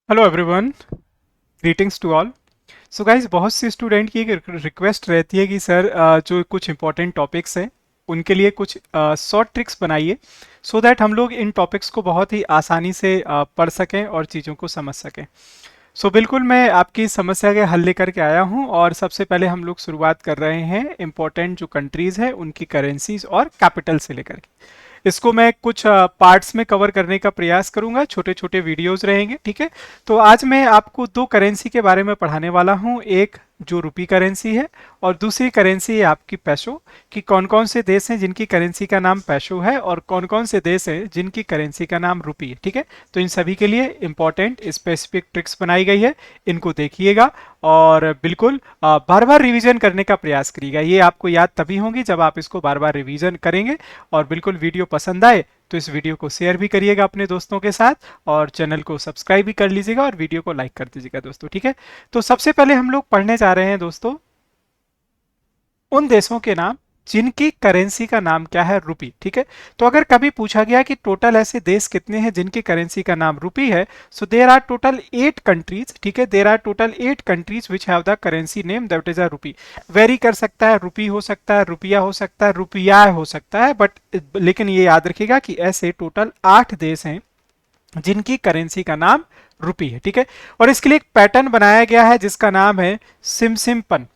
Hello everyone, greetings to all. So guys, बहुत सी student की एक रिक्वेस्ट रहती है कि सर जो कुछ इंपॉर्टेंट टॉपिक्स हैं उनके लिए कुछ शॉर्ट ट्रिक्स बनाइए सो दैट हम लोग इन टॉपिक्स को बहुत ही आसानी से पढ़ सकें और चीज़ों को समझ सकें। सो बिल्कुल मैं आपकी समस्या के हल लेकर के आया हूं और सबसे पहले हम लोग शुरुआत कर रहे हैं इंपॉर्टेंट जो कंट्रीज़ हैं उनकी करेंसीज और कैपिटल से लेकर के। इसको मैं कुछ पार्ट्स में कवर करने का प्रयास करूंगा, छोटे छोटे वीडियोस रहेंगे, ठीक है। तो आज मैं आपको दो करेंसी के बारे में पढ़ाने वाला हूं, एक जो रुपी करेंसी है और दूसरी करेंसी है आपकी पैसो। कि कौन कौन से देश हैं जिनकी करेंसी का नाम पैसो है और कौन कौन से देश हैं जिनकी करेंसी का नाम रुपी है, ठीक है। तो इन सभी के लिए इंपॉर्टेंट स्पेसिफिक ट्रिक्स बनाई गई है, इनको देखिएगा और बिल्कुल बार बार रिवीजन करने का प्रयास करिएगा। ये आपको याद तभी होंगी जब आप इसको बार बार रिवीजन करेंगे। और बिल्कुल वीडियो पसंद आए तो इस वीडियो को शेयर भी करिएगा अपने दोस्तों के साथ और चैनल को सब्सक्राइब भी कर लीजिएगा और वीडियो को लाइक कर दीजिएगा दोस्तों, ठीक है। तो सबसे पहले हम लोग पढ़ने जा रहे हैं दोस्तों उन देशों के नाम जिनकी करेंसी का नाम क्या है, रुपी, ठीक है। तो अगर कभी पूछा गया कि टोटल ऐसे देश कितने हैं जिनकी करेंसी का नाम रुपी है, so there are total 8 countries, ठीक है। There are total 8 countries which have the currency name that is a rupee. Very कर सकता है, रुपी हो सकता है, रुपया हो सकता है, रुपया हो सकता है, बट लेकिन ये याद रखिएगा कि ऐसे टोटल 8 देश हैं जिनकी करेंसी का नाम रुपी है, ठीक है। और इसके लिए एक पैटर्न बनाया गया है जिसका नाम है सिमसिमपन,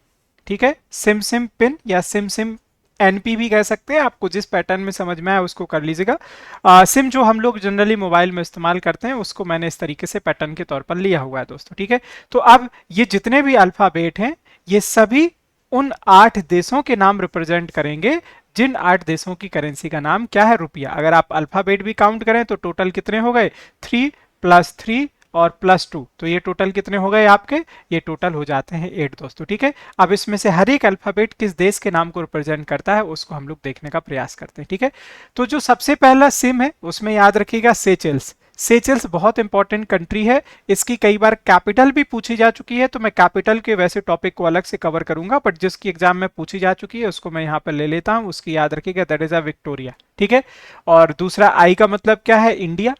ठीक है। सिमसिम पिन या सिमसिम एनपी भी कह सकते हैं, आपको जिस पैटर्न में समझ में आए उसको कर लीजिएगा। सिम जो हम लोग जनरली मोबाइल में इस्तेमाल करते हैं उसको मैंने इस तरीके से पैटर्न के तौर पर लिया हुआ है दोस्तों, ठीक है। तो अब ये जितने भी अल्फाबेट हैं ये सभी उन 8 देशों के नाम रिप्रेजेंट करेंगे जिन 8 देशों की करेंसी का नाम क्या है, रुपया। अगर आप अल्फाबेट भी काउंट करें तो टोटल कितने हो गए, 3 + 3 और +2, तो ये टोटल कितने हो गए आपके, ये टोटल हो जाते हैं 8 दोस्तों, ठीक है। अब इसमें से हर एक अल्फाबेट किस देश के नाम को रिप्रेजेंट करता है उसको हम लोग देखने का प्रयास करते हैं, ठीक है। तो जो सबसे पहला सिम है उसमें याद रखिएगा सेचेल्स। सेचेल्स बहुत इंपॉर्टेंट कंट्री है, इसकी कई बार कैपिटल भी पूछी जा चुकी है, तो मैं कैपिटल के वैसे टॉपिक को अलग से कवर करूंगा, बट जिसकी एग्जाम में पूछी जा चुकी है उसको मैं यहाँ पर ले लेता हूँ, उसकी याद रखिएगा, दैट इज अ विक्टोरिया, ठीक है। और दूसरा आई का मतलब क्या है, इंडिया,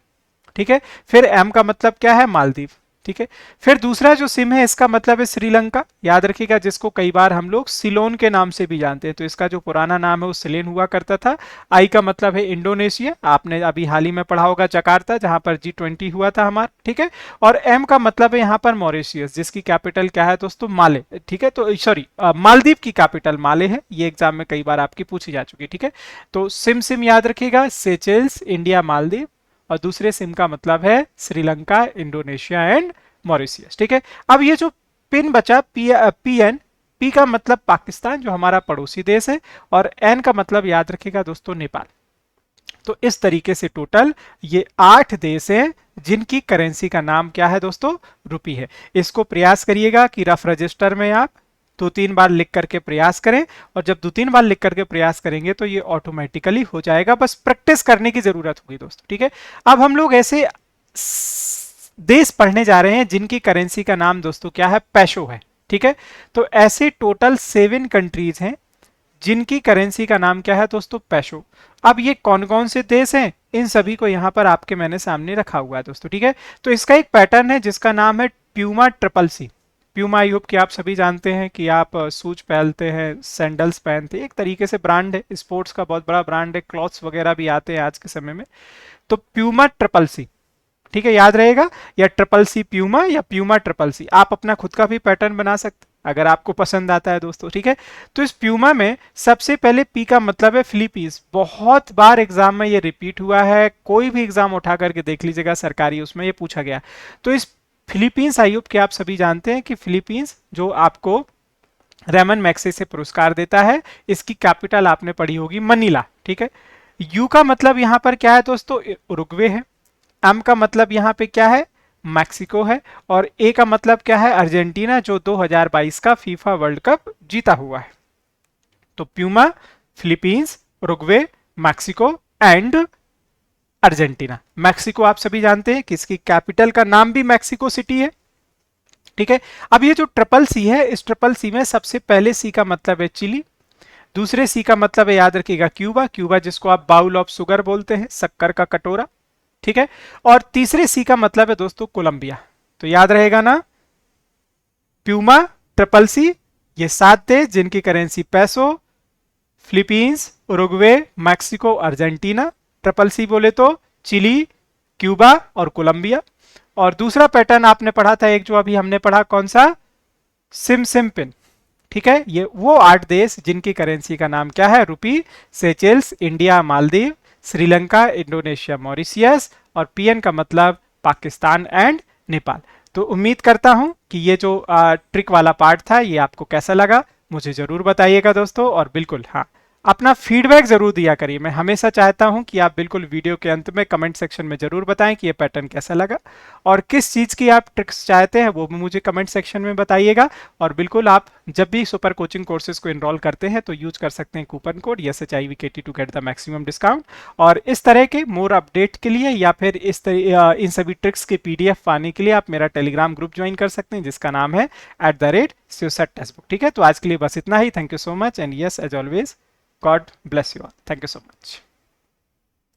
ठीक है। फिर एम का मतलब क्या है, मालदीव, ठीक है। फिर दूसरा जो सिम है इसका मतलब है श्रीलंका, याद रखिएगा, जिसको कई बार हम लोग सिलोन के नाम से भी जानते हैं, तो इसका जो पुराना नाम है वो सिलेन हुआ करता था। आई का मतलब है इंडोनेशिया, आपने अभी हाल ही में पढ़ा होगा जकार्ता, जहां पर G20 हुआ था हमारा, ठीक है। और एम का मतलब है यहाँ पर मॉरिशियस, जिसकी कैपिटल क्या है दोस्तों, माले, ठीक है। तो सॉरी, मालदीव की कैपिटल माले है, ये एग्जाम में कई बार आपकी पूछी जा चुकी है, ठीक है। तो सिम सिम याद रखिएगा, सेचेल्स, इंडिया, मालदीव, और दूसरे सिम का मतलब है श्रीलंका, इंडोनेशिया एंड मॉरिशियस, ठीक है। अब ये जो पिन बचा PN, पी का मतलब पाकिस्तान जो हमारा पड़ोसी देश है, और एन का मतलब याद रखिएगा दोस्तों नेपाल। तो इस तरीके से टोटल ये 8 देश हैं जिनकी करेंसी का नाम क्या है दोस्तों, रुपी है। इसको प्रयास करिएगा कि रफ रजिस्टर में आप 2-3 बार लिख करके प्रयास करें, और जब 2-3 बार लिख करके प्रयास करेंगे तो ये ऑटोमेटिकली हो जाएगा, बस प्रैक्टिस करने की जरूरत होगी दोस्तों, ठीक है। अब हम लोग ऐसे देश पढ़ने जा रहे हैं जिनकी करेंसी का नाम दोस्तों क्या है, पैसो है, ठीक है। तो ऐसे टोटल 7 कंट्रीज हैं जिनकी करेंसी का नाम क्या है दोस्तों, पैसो। अब ये कौन कौन से देश हैं, इन सभी को यहां पर आपके मैंने सामने रखा हुआ है दोस्तों, ठीक है। तो इसका एक पैटर्न है जिसका नाम है Puma triple C. Puma I hope कि आप सभी जानते हैं कि आप शूज पहनते हैं, सैंडल्स पहनते हैं, एक तरीके से ब्रांड है, स्पोर्ट्स का बहुत बड़ा ब्रांड है, क्लॉथ्स वगैरह भी आते हैं आज के समय में। तो प्यूमा ट्रिपल सी, ठीक है, याद रहेगा, या ट्रिपल सी प्यूमा या प्यूमा ट्रिपल सी, आप अपना खुद का भी पैटर्न बना सकते अगर आपको पसंद आता है दोस्तों, ठीक है। तो इस प्यूमा में सबसे पहले पी का मतलब है फिलीपींस, बहुत बार एग्जाम में ये रिपीट हुआ है, कोई भी एग्जाम उठा करके देख लीजिएगा सरकारी, उसमें ये पूछा गया। तो इस फिलीपींस आयोग के आप सभी जानते हैं कि फिलीपींस जो आपको रेमन मैक्से से पुरस्कार देता है, इसकी कैपिटल आपने पढ़ी होगी मनीला, ठीक है। यू का मतलब यहां पर क्या है दोस्तों, उरुग्वे है। एम का मतलब यहां पे क्या है, मैक्सिको है। और ए का मतलब क्या है, अर्जेंटीना, जो 2022 का फीफा वर्ल्ड कप जीता हुआ है। तो Puma, Philippines, Uruguay, Mexico and Argentina. Mexico आप सभी जानते हैं कि इसकी कैपिटल का नाम भी मैक्सिको सिटी है, ठीक है। अब ये जो ट्रिपल सी है, इस ट्रिपल सी में सबसे पहले सी का मतलब है चिली, दूसरे सी का मतलब है याद रखिएगा क्यूबा, क्यूबा जिसको आप बाउल ऑफ शुगर बोलते हैं, शक्कर का कटोरा, ठीक है। और तीसरे सी का मतलब है दोस्तों कोलंबिया, तो याद रहेगा ना, प्यूमा, ट्रिपल सी, ये 7 देश जिनकी currency peso, Philippines, Uruguay, Mexico, Argentina. Triple C बोले तो चिली, क्यूबा और कोलंबिया। और दूसरा पैटर्न आपने पढ़ा था एक, जो अभी हमने पढ़ा, कौन सा, सिमसिमपिन। ठीक है, ये वो 8 देश जिनकी करेंसी का नाम क्या है, rupee, Seychelles, India, Maldives, Sri Lanka, Indonesia, Mauritius, और पीएन का मतलब पाकिस्तान एंड नेपाल। तो उम्मीद करता हूं कि ये जो ट्रिक वाला पार्ट था ये आपको कैसा लगा, मुझे जरूर बताइएगा दोस्तों। और बिल्कुल हाँ, अपना फीडबैक जरूर दिया करिए। मैं हमेशा चाहता हूं कि आप बिल्कुल वीडियो के अंत में कमेंट सेक्शन में जरूर बताएं कि ये पैटर्न कैसा लगा, और किस चीज़ की आप ट्रिक्स चाहते हैं वो भी मुझे कमेंट सेक्शन में बताइएगा। और बिल्कुल आप जब भी सुपर कोचिंग कोर्सेज को इनरोल करते हैं तो यूज कर सकते हैं coupon code SHIVKT to get the maximum discount. और इस तरह के मोर अपडेट के लिए या फिर इन सभी ट्रिक्स के PDF पाने के लिए आप मेरा टेलीग्राम ग्रुप ज्वाइन कर सकते हैं, जिसका नाम है @SIOSET टेक्स्टबुक। ठीक है, तो आज के लिए बस इतना ही। Thank you so much, and yes, as always, God bless you all. Thank you so much.